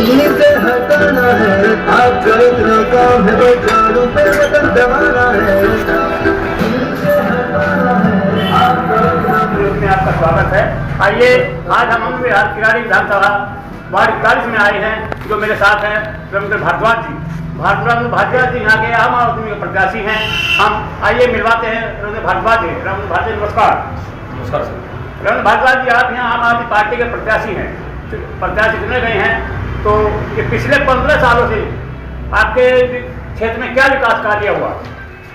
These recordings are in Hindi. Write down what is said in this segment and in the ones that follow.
इन्हीं से हटाना है, आपका इतना काम है, तो चारों पे वतन जमाना है। में आपका स्वागत है। आइए, आज हम बिहार किराड़ी विधानसभा वार्ड 41 में आए हैं। जो मेरे साथ हैं रविंद्र भारद्वाज जी। भारद्वाज जी यहाँ के आम आदमी के प्रत्याशी हैं। हम आइए मिलवाते हैं रविंद्र भारद्वाज जी। रविंद्र भारद्वाज, नमस्कार। नमस्कार सर। रविंद्र भारद्वाज जी, आप यहाँ आम आदमी पार्टी के प्रत्याशी हैं, प्रत्याशी चुने गए हैं। तो ये पिछले 15 सालों से आपके क्षेत्र में क्या विकास कार्य हुआ?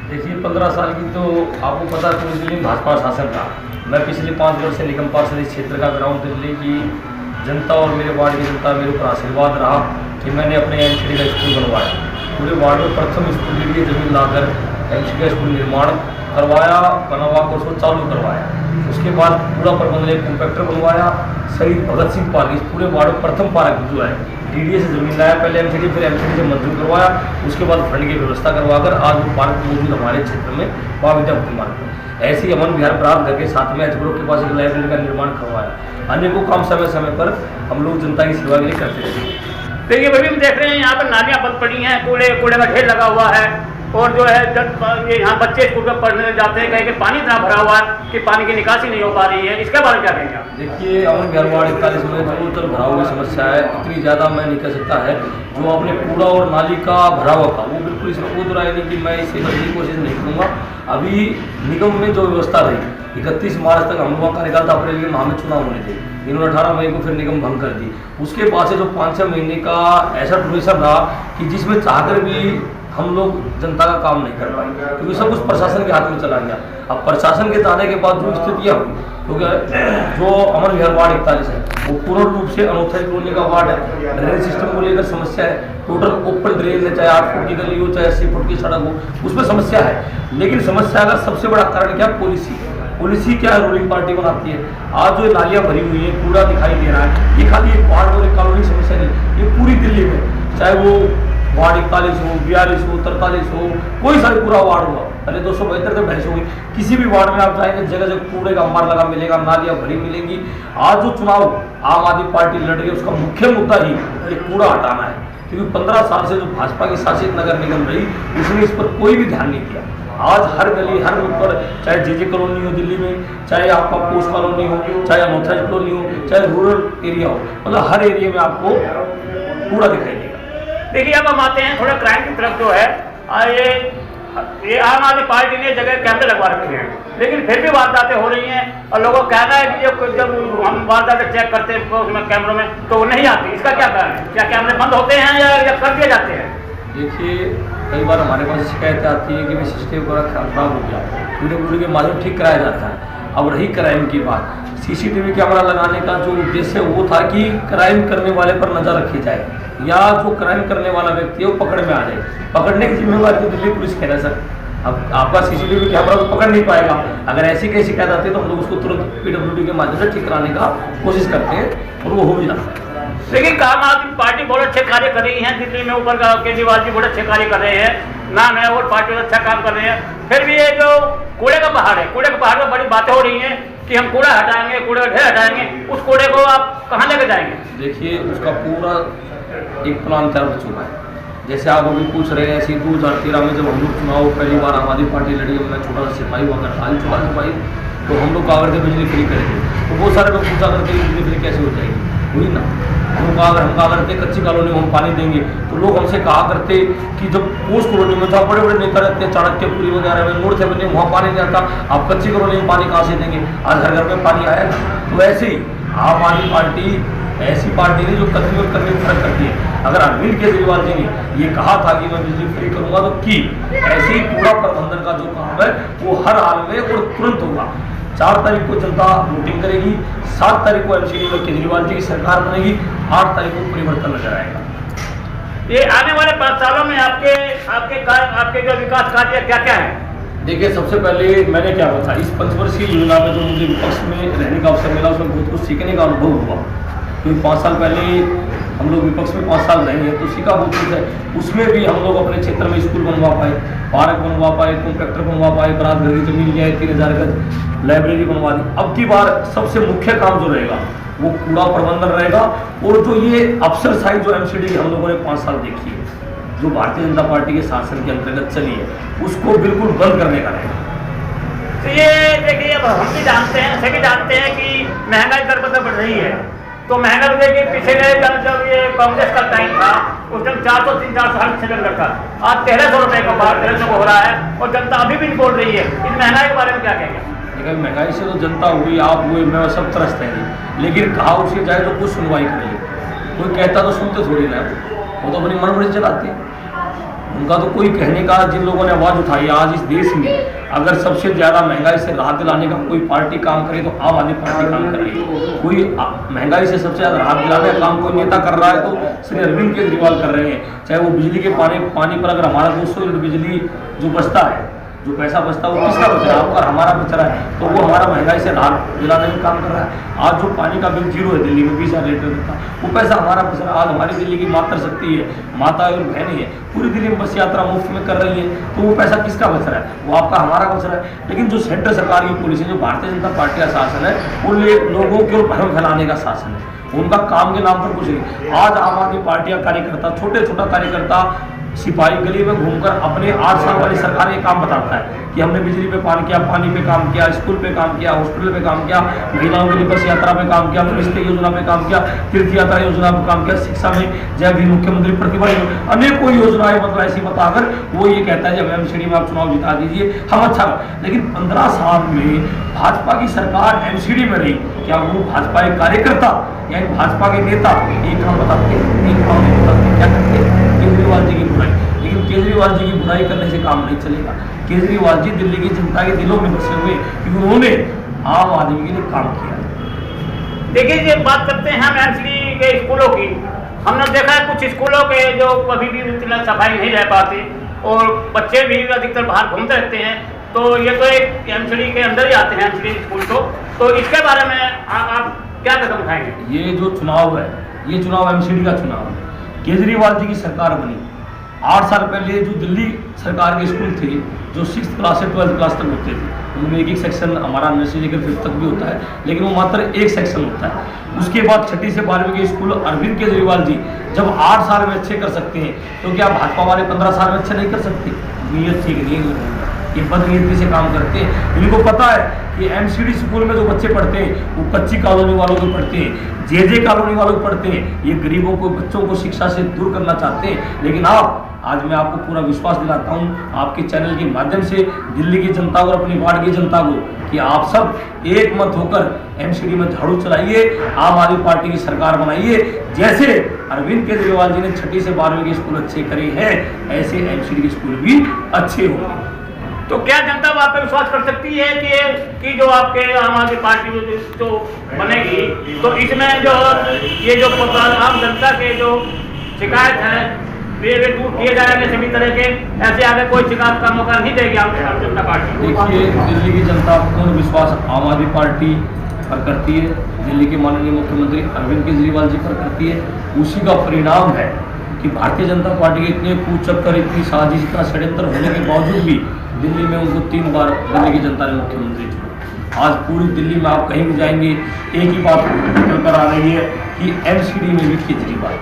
देखिए, 15 साल की तो आपको पता है पूरी दिल्ली में भाजपा शासन था। मैं पिछले 5 वर्ष से निगम पार्षद इस क्षेत्र का कर रहा हूँ। दिल्ली की जनता और मेरे वार्ड की जनता मेरे ऊपर आशीर्वाद रहा कि मैंने अपने एमसीडी का स्कूल बनवाया। पूरे वार्ड में प्रथम स्कूल के लिए जमीन लाकर एमसीडी का स्कूल निर्माण करवाया, बनवा कर उसको चालू करवाया। उसके बाद पूरा प्रबंधन एक कॉम्पैक्टर बनवाया। शहीद भगत सिंह पार्क, इस पूरे वार्ड में प्रथम पार्क जो है डीडीए से जमीन लाया, पहले एमसीडी फिर एमसीडी से मंजूर करवाया। उसके बाद फंड की व्यवस्था करवाकर आज वो पार्क मौजूद हमारे क्षेत्र में बाविदा मार्ग में। ऐसे ही अमन विहार प्राप्त करके साथ में एचब्रो के पास एक लाइब्रेरी का निर्माण करवाया। अनेकों काम समय समय पर हम लोग जनता की सेवा के लिए करते रहते हैं। देखिए, अभी हम देख रहे हैं यहाँ पर नालियाँ बंद पड़ी हैं, कूड़े का ढेर लगा हुआ है। और जो है जब ये यहाँ बच्चे स्कूल में पढ़ने जाते हैं, कहीं कि पानी इतना भरा हुआ है कि पानी की निकासी नहीं हो पा रही है। इसके बारे में क्या कहेंगे आप? देखिए, अमन विहार वार्ड 41 में जो जल भराव की समस्या है, इतनी ज़्यादा मैं नहीं कह सकता है। जो आपने कूड़ा और नाली का भराव था वो बिल्कुल इसमें कोई दुराई नहीं कि मैं इसे करने की कोशिश नहीं करूँगा। अभी निगम में जो व्यवस्था रही 31 मार्च तक हम लोगों का निकल था, अप्रैल के माह में चुनाव होने थे। इन्होंने 18 मई को फिर निगम भंग कर दी। उसके बाद से जो 5-6 महीने का ऐसा ड्यूरेशन रहा कि जिसमें चाहकर भी हम लोग जनता का काम नहीं कर पाए, क्योंकि सब कुछ प्रशासन के हाथ में चला गया। अब प्रशासन के जाने के बाद जो स्थितियाँ हुई, क्योंकि जो अमन विहार वार्ड 41 है वो पूर्ण रूप से अनोखा कॉलोनी का वार्ड है। ड्रेनेज सिस्टम को लेकर समस्या है। टोटल ओपन ड्रेन है, चाहे 8 फुट की गली हो चाहे 80 फुट की सड़क हो, उसमें समस्या है। लेकिन समस्या का सबसे बड़ा कारण क्या? पॉलिसी क्या है, रूलिंग पार्टी बनाती है। आज जो नालियाँ भरी हुई है, कूड़ा दिखाई दे रहा है, ये खाली एक वार्ड और एक कॉलोनी समस्या नहीं, ये पूरी दिल्ली में, चाहे वो वार्ड 41 हो, 42 हो, 43 हो, कोई सा भी पूरा वार्ड हुआ। पहले 272 तक बहस हुई। किसी भी वार्ड में आप जाएंगे, जगह जगह कूड़े का अंबार लगा मिलेगा, नालियाँ भरी मिलेंगी। आज जो चुनाव आम आदमी पार्टी लड़ रही है, उसका मुख्य मुद्दा ही ये कूड़ा हटाना है। क्योंकि 15 साल से जो भाजपा की शासित नगर निगम रही, उसने इस पर कोई भी ध्यान नहीं दिया। आज हर गली हर नुक्कड़, चाहे जेजे कॉलोनी हो दिल्ली में, चाहे आपका पोस्ट कॉलोनी हो, चाहे अनोखा कॉलोनी हो, चाहे रूरल एरिया हो, मतलब हर एरिया में आपको कूड़ा दिखाई देगा। देखिए, अब हम आते हैं थोड़ा क्राइम की तरफ। जो है ये आम आदमी पार्टी ने जगह कैमरे लगवा रखे हैं, लेकिन फिर भी वारदातें हो रही हैं। और लोगों का कहना है कि जब हम वारदातें चेक करते हैं उसमें कैमरों में तो वो नहीं आती। इसका क्या कारण है? क्या कैमरे बंद होते हैं या कर दिए जाते हैं? देखिए, कई बार हमारे पास शिकायतें आती है कि भाई सिस्टम पूरा खराब हो गया, वीडियो के माध्यम ठीक कराया जाता है। अब रही क्राइम की बात, सीसीटीवी कैमरा लगाने का जो उद्देश्य वो था कि क्राइम करने वाले पर नज़र रखी जाए, या जो क्राइम करने वाला व्यक्ति है वो पकड़ में आ जाए। पकड़ने की जिम्मेवारी तो दिल्ली पुलिस की है सर। अब आपका सीसीटीवी कैमरा तो पकड़ नहीं पाएगा। अगर ऐसी कई शिकायत आती है तो हम लोग उसको तुरंत पीडब्ल्यूडी के माध्यम से ठीक कराने का कोशिश करते हैं और वो हो भी जाता है। लेकिन आम आदमी पार्टी बहुत अच्छे कार्य कर रही है दिल्ली में। ऊपर का केजरीवाल जी बहुत अच्छे कार्य कर रहे हैं, नाम है, और पार्टी अच्छा काम कर रहे हैं। फिर भी ये जो कूड़े का पहाड़ है, कूड़े के पहाड़ में बड़ी बातें हो रही हैं कि हम कूड़ा हटाएंगे, कूड़े का ढेर हटाएंगे। उस कूड़े को आप कहाँ लेकर जाएंगे? देखिए, उसका पूरा एक प्लान तैयार हो चुका है। जैसे आप अभी पूछ रहे हैं, ऐसे 2013 में जब हम लोग चुनाव पहली बार आम आदमी पार्टी लड़ी, मैं छोटा सा सिपाही हुआ करता, आज छोटा सिपाही, तो हम लोग कहा करते बिजली फ्री करेंगे। तो बहुत सारे लोग पूछा करते बिजली फ्री कैसे हो जाएगी, हुई ना। हम कहा करते कच्ची कॉलोनी में हम पानी देंगे, तो लोग हमसे कहा करते कि जब पोस्ट कॉलोनी में था, बड़े बड़े नेता रहते हैं, चाणक्यपुरी वगैरह में, नूर थे बने, वहाँ पानी नहीं आता, आप कच्ची कॉलोनी में पानी कहाँ से देंगे? आज घर घर में पानी आएगा। तो ऐसे ही आम आदमी पार्टी ऐसी पार्टी है जो कदमी और कदमी फर्क करती है। अगर अरविंद केजरीवाल जी ने ये कहा था कि मैं बिजली फ्री करूंगा तो की, ऐसे ही कूड़ा प्रबंधन का जो काम है वो हर हाल में और तुरंत होगा। 4 तारीख को जनता वोटिंग करेगी, 7 तारीख को एमसीडी में केजरीवाल जी की सरकार बनेगी, 8 तारीख को परिवर्तन नजर आएगा। ये आने वाले 5 सालों में आपके जो विकास कार्य क्या क्या है? देखिए, सबसे पहले मैंने क्या बताया, इस 5 वर्षीय योजना में जो मुझे विपक्ष में रहने का अवसर मिला, उसमें बहुत कुछ सीखने का अनुभव हुआ। क्योंकि 5 साल पहले हम लोग विपक्ष में 5 साल रहे हैं, तो सीखा बहुत कुछ है। उसमें भी हम लोग अपने क्षेत्र में स्कूल बनवा पाए, पार्क बनवा पाए, कॉन्ट्रैक्टर बनवा पाए, बरात घर की जमीन लिया है, 3000 गज लाइब्रेरी बनवा दी। अब की बार सबसे मुख्य काम जो रहेगा वो कूड़ा प्रबंधन रहेगा। और जो ये अफसरशाही जो एमसीडी हम लोगों ने 5 साल देखी है, जो भारतीय जनता पार्टी के शासन के अंतर्गत चली है, उसको बिल्कुल बंद करने का रहेगा। तो ये देखिए, अब हम भी जानते हैं, सभी जानते हैं कि महंगाई दर पर बढ़ रही है। तो महंगाई देखिए, पिछले जब ये कांग्रेस का टाइम था उस टाइम 400-300 सिलेंडर था, आज 1300 रुपये का भाव 1300 हो रहा है, और जनता अभी भी नहीं बोल रही है। इस महंगाई के बारे में क्या कहेंगे? लेकिन महंगाई से तो जनता हुई, आप हुए, मैं सब त्रस्त है, लेकिन कहा उसे जाए तो कुछ सुनवाई करेगी। कोई कहता तो सुनते थोड़ी ना, वो तो अपनी मनमर्जी चलाते हैं। उनका तो कोई कहने का, जिन लोगों ने आवाज़ उठाई आज इस देश में, अगर सबसे ज़्यादा महंगाई से राहत दिलाने का कोई पार्टी काम करे तो आम आदमी पार्टी काम कर रही है। कोई महंगाई से सबसे ज़्यादा राहत दिलाने का काम कोई नेता कर रहा है तो श्री अरविंद केजरीवाल कर रहे हैं। चाहे वो बिजली के पानी पर, अगर हमारा 200 यूनिट बिजली जो बचता है, जो पैसा बचता है, वो किसका बच रहा है? आपका, हमारा बच रहा है, तो वो हमारा महंगाई से राहत दिलाने में काम कर रहा है। आज जो पानी का बिल 0 है दिल्ली में 20,000 लीटर का, वो पैसा हमारा बच रहा है। आज हमारी दिल्ली की मातृशक्ति है, माता और बहनें हैं, पूरी दिल्ली में बस यात्रा मुफ्त में कर रही है, तो वो पैसा किसका बच रहा है? वो आपका, हमारा बच रहा है। लेकिन जो सेंट्रल सरकार की पॉलिसी, जो भारतीय जनता पार्टी का शासन है, वो लोगों के भ्रम फैलाने का शासन है। उनका काम के नाम पर कुछ नहीं। आज आम आदमी पार्टी का कार्यकर्ता, छोटा कार्यकर्ता, सिपाही गली में घूमकर अपने 8 साल वाली सरकार ये काम बताता है कि हमने बिजली पे काम किया, पानी पे काम किया, स्कूल पे काम किया, हॉस्पिटल पे काम किया, महिलाओं के लिए बस यात्रा पे काम किया, पुलिस योजना पे काम किया, तीर्थ यात्रा योजना पे काम किया, शिक्षा में जय भी मुख्यमंत्री प्रतिभा, अनेकों योजनाएं मतलब ऐसी बताकर वो ये कहता है जब एमसीडी में आप चुनाव जिता दीजिए हम अच्छा। लेकिन 15 साल में भाजपा की सरकार एमसीडी में रही, क्या वो भाजपा के कार्यकर्ता या भाजपा के नेता एक काम बताते, एक काम नहीं बताते, क्या करते? केजरीवाल जी की बुराई। लेकिन केजरीवाल जी की बुराई करने से काम नहीं चलेगा। केजरीवाल जी दिल्ली की जनता के दिलों में बसे हुए, क्योंकि उन्होंने आम आदमी के लिए काम किया। देखिए, ये बात करते हैं हम एमसीडी के स्कूलों की। हमने देखा है कुछ स्कूलों के जो अभी भी इतना सफाई नहीं रह पाती और बच्चे भी अधिकतर बाहर घूमते रहते हैं। तो ये तो एक एमसीडी के अंदर ही आते हैं एमसीडी स्कूल तो इसके बारे में आप क्या कदम उठाएंगे? ये जो चुनाव है, ये चुनाव एमसीडी का चुनाव है। केजरीवाल जी की सरकार बनी 8 साल पहले, जो दिल्ली सरकार के स्कूल थे जो 6th क्लास से 12th क्लास तक होते थे, उनमें एक सेक्शन हमारा नर्सरी लेकर 5th तक भी होता है, लेकिन वो मात्र एक सेक्शन होता है। उसके बाद 6ठी से 12वीं के स्कूल अरविंद केजरीवाल जी जब 8 साल में अच्छे कर सकते हैं, तो क्या भाजपा वाले 15 साल में अच्छे नहीं कर सकते? नीयत ठीक नहीं है, ये बदनीयती से काम करते हैं। इनको पता है कि एमसीडी स्कूल में जो बच्चे पढ़ते हैं वो कच्ची कॉलोनी वालों को पढ़ते हैं, जे कॉलोनी वालों को पढ़ते हैं। ये गरीबों को, बच्चों को शिक्षा से दूर करना चाहते हैं। लेकिन आज मैं आपको पूरा विश्वास दिलाता हूं आपके चैनल के माध्यम से दिल्ली की जनता और अपनी वार्ड की जनता को कि आप सब एक मत होकर एमसीडी में झाड़ू चलाइए, आम आदमी पार्टी की सरकार बनाइए। जैसे अरविंद केजरीवाल जी ने 6ठी से 12वीं के स्कूल अच्छे करे हैं, ऐसे एमसीडी के स्कूल भी अच्छे होंगे। तो क्या जनता आप पे विश्वास कर सकती है कि जो आपके आम आदमी पार्टी जो बनेगी, तो इसमें जो ये जो आम जनता के जो शिकायत है वे दूर किए जाएंगे सभी तरह के? ऐसे आगे कोई शिकायत का मौका नहीं देगी आम जनता पार्टी? देखिए, दिल्ली की जनता पूर्ण विश्वास आम आदमी पार्टी पर करती है, दिल्ली के माननीय मुख्यमंत्री अरविंद केजरीवाल जी पर करती है। उसी का परिणाम है कि भारतीय जनता पार्टी के इतने कूचक्कर, इतनी साजिश, इतना षड्यंत्र होने के बावजूद भी दिल्ली में उनको 3 बार दिल्ली की जनता ने मुख्यमंत्री चुना। आज पूरी दिल्ली में आप कहीं भी जाएंगे एक ही बात निकल कर आ रही है कि एमसीडी में भी केजरीवाल,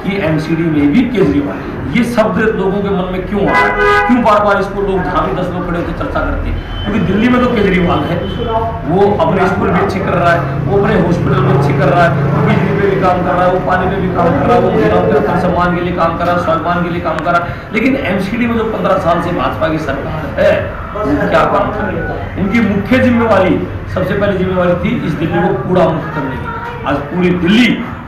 कि एमसीडी में भी केजरीवाल। ये शब्द लोगों के मन में क्यों आ रहा है? क्यों बार बार इसको लोग, जहाँ भी 10 लोग खड़े होकर चर्चा करते हैं? क्योंकि दिल्ली में तो केजरीवाल है, वो अपने स्कूल भी अच्छे कर रहा है, वो अपने हॉस्पिटल भी अच्छे कर रहा है, वो बिजली पे भी काम कर रहा है, वो पानी पे भी काम कर रहा है, वो महिलाओं के आत्म सम्मान के लिए काम कर रहा है, स्वाभिमान के लिए काम कर रहा है। लेकिन एमसीडी में जो 15 साल से भाजपा की सरकार है, वो क्या काम कर रही है? उनकी मुख्य जिम्मेवारी, सबसे पहले जिम्मेवारी थी इस दिल्ली को कूड़ा मुक्त करने की। आज पूरी दिल्ली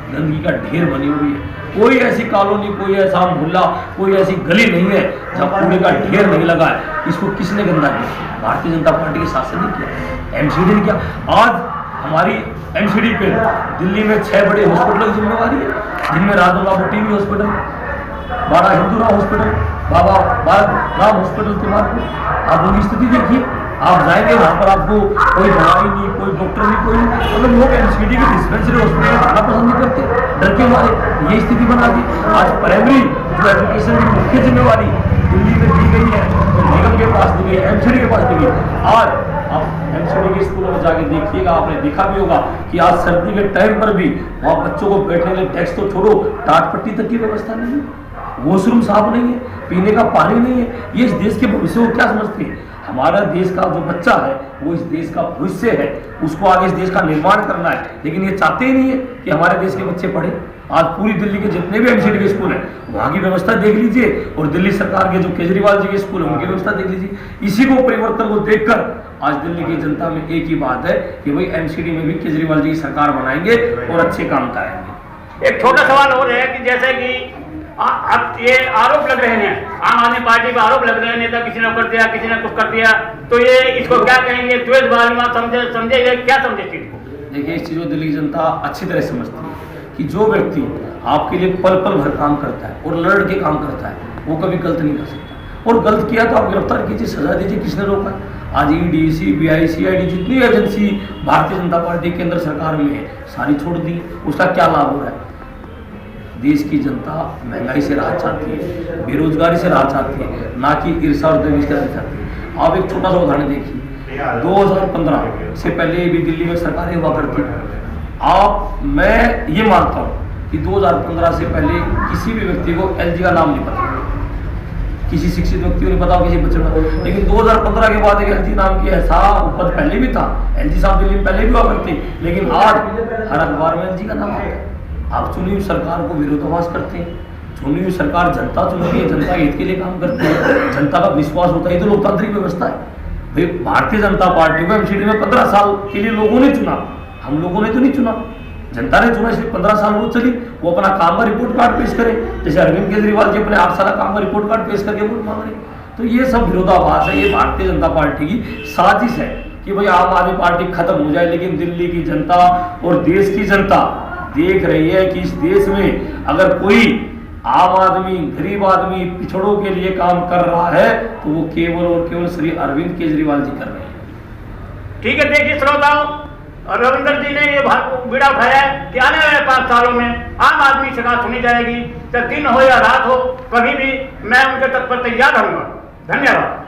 गंदगी का ढेर बनी हुई है। कोई ऐसी कॉलोनी, कोई ऐसा मोहल्ला, कोई ऐसी गली नहीं है जहाँ कूड़े का ढेर नहीं लगा है। इसको किसने गंदा किया? भारतीय जनता पार्टी के शासन ने किया, एमसीडी ने किया। आज हमारी एमसीडी पे दिल्ली में 6 बड़े हॉस्पिटल की जिम्मेवारी है, जिनमें राजन बाबू टीबी हॉस्पिटल, बाड़ा हिंदूराव हॉस्पिटल, बाबा बालक राम हॉस्पिटल तिमारपुर। आप उनकी स्थिति देखिए, आप जाएंगे वहाँ पर आपको कोई दवाई नहीं, कोई डॉक्टर नहीं, कोई नहीं। मतलब लोग एमसीडी की डिस्पेंसरी हॉस्पिटल में जाना पसंद नहीं करते, डर के मारे। ये स्थिति बना दी। आज प्राइमरी जो एजुकेशन की मुख्य जिम्मेवारी दिल्ली में दी गई है, तो निगम के पास दी गई, एमसीडी के पास दी गई। आज आप एमसीडी के स्कूलों में जाके देखिएगा, आपने देखा भी होगा कि आज सर्दी के टाइम पर भी वहाँ बच्चों को बैठने के लिए डेस्क तो छोड़ो, टाट पट्टी तक की व्यवस्था नहीं है, वॉशरूम साफ नहीं है, पीने का पानी नहीं है। ये इस देश के भविष्य को क्या समझते हैं? हमारा देश का जो बच्चा है वो इस देश का भविष्य है, उसको आगे इस देश का निर्माण करना है, लेकिन ये चाहते ही नहीं है कि हमारे देश के बच्चे पढ़े। आज पूरी दिल्ली के जितने भी एमसीडी के स्कूल हैं वहाँ की व्यवस्था देख लीजिए, और दिल्ली सरकार के जो केजरीवाल जी के स्कूल हैं उनकी व्यवस्था देख लीजिए। इसी को परिवर्तन को देखकर आज दिल्ली की जनता में एक ही बात है कि भाई एमसीडी में भी केजरीवाल जी की सरकार बनाएंगे और अच्छे काम कराएंगे। एक छोटा सवाल और है कि जैसे कि अब ये आरोप लग रहे हैं, आम आदमी पार्टी पे आरोप लग रहे हैं, नेता किसी ने कर दिया, किसी ने कुछ कर दिया, तो ये इसको क्या कहेंगे? द्वेष भावना समझे ये क्या समझे चीज को? देखिए, इस चीज़ को दिल्ली की जनता अच्छी तरह समझती है कि जो व्यक्ति आपके लिए पल पल भर काम करता है और लड़ के काम करता है वो कभी गलत नहीं कर सकता, और गलत किया तो आप गिरफ्तार कीजिए, सजा दीजिए, किसने रोका? आज ईडी, सीबीआई, सीआईडी जितनी एजेंसी भारतीय जनता पार्टी केंद्र सरकार में है सारी छोड़ दी। उसका क्या लाभ हो रहा है? देश की जनता महंगाई से राहत चाहती है, बेरोजगारी से राहत चाहती है, ना कि ईर्षा और द्वेष कराना चाहती है। आप एक छोटा सा उदाहरण देखिए, 2015 से पहले भी दिल्ली में सरकारें हुआ करती थी। मैं ये मानता हूँ कि 2015 से पहले किसी भी व्यक्ति को एलजी का नाम नहीं पता, किसी शिक्षित व्यक्ति को नहीं पता, किसी बच्चे को, लेकिन 2015 के बाद एक एलजी नाम की ऐसा पद पहले भी था, एलजी साहब दिल्ली में पहले भी हुआ करते, लेकिन आज हर अखबार में एलजी का नाम आता है। आप चुनी हुई सरकार को विरोधाभास करते हैं। चुनी हुई सरकार जनता चुनती है, जनता के हित के लिए काम करती है, जनता का विश्वास होता है, तो लोकतांत्रिक व्यवस्था है। भाई भारतीय जनता पार्टी को एमसीडी में 15 साल के लिए लोगों ने चुना, हम लोगों ने तो नहीं चुना, जनता ने चुना, इसलिए 15 साल वो चली, वो अपना काम का रिपोर्ट कार्ड पेश करे, जैसे अरविंद केजरीवाल जी अपने 8 साल काम का रिपोर्ट कार्ड पेश करके वोट मांग रहे। तो ये सब विरोधाभास है, ये भारतीय जनता पार्टी की साजिश है कि भाई आम आदमी पार्टी खत्म हो जाए, लेकिन दिल्ली की जनता और देश की जनता देख रही है कि इस देश में अगर कोई आम आदमी, गरीब आदमी, पिछड़ों के लिए काम कर रहा है तो वो केवल और केवल श्री अरविंद केजरीवाल जी कर रहे हैं। ठीक है, देखिए श्रोताओं, रविंद्र जी ने ये बीड़ा उठाया है कि आने वाले 5 सालों में आम आदमी से बात सुनी जाएगी, चाहे दिन हो या रात हो, कभी भी मैं उनके तक पर तैयार रहूंगा। धन्यवाद।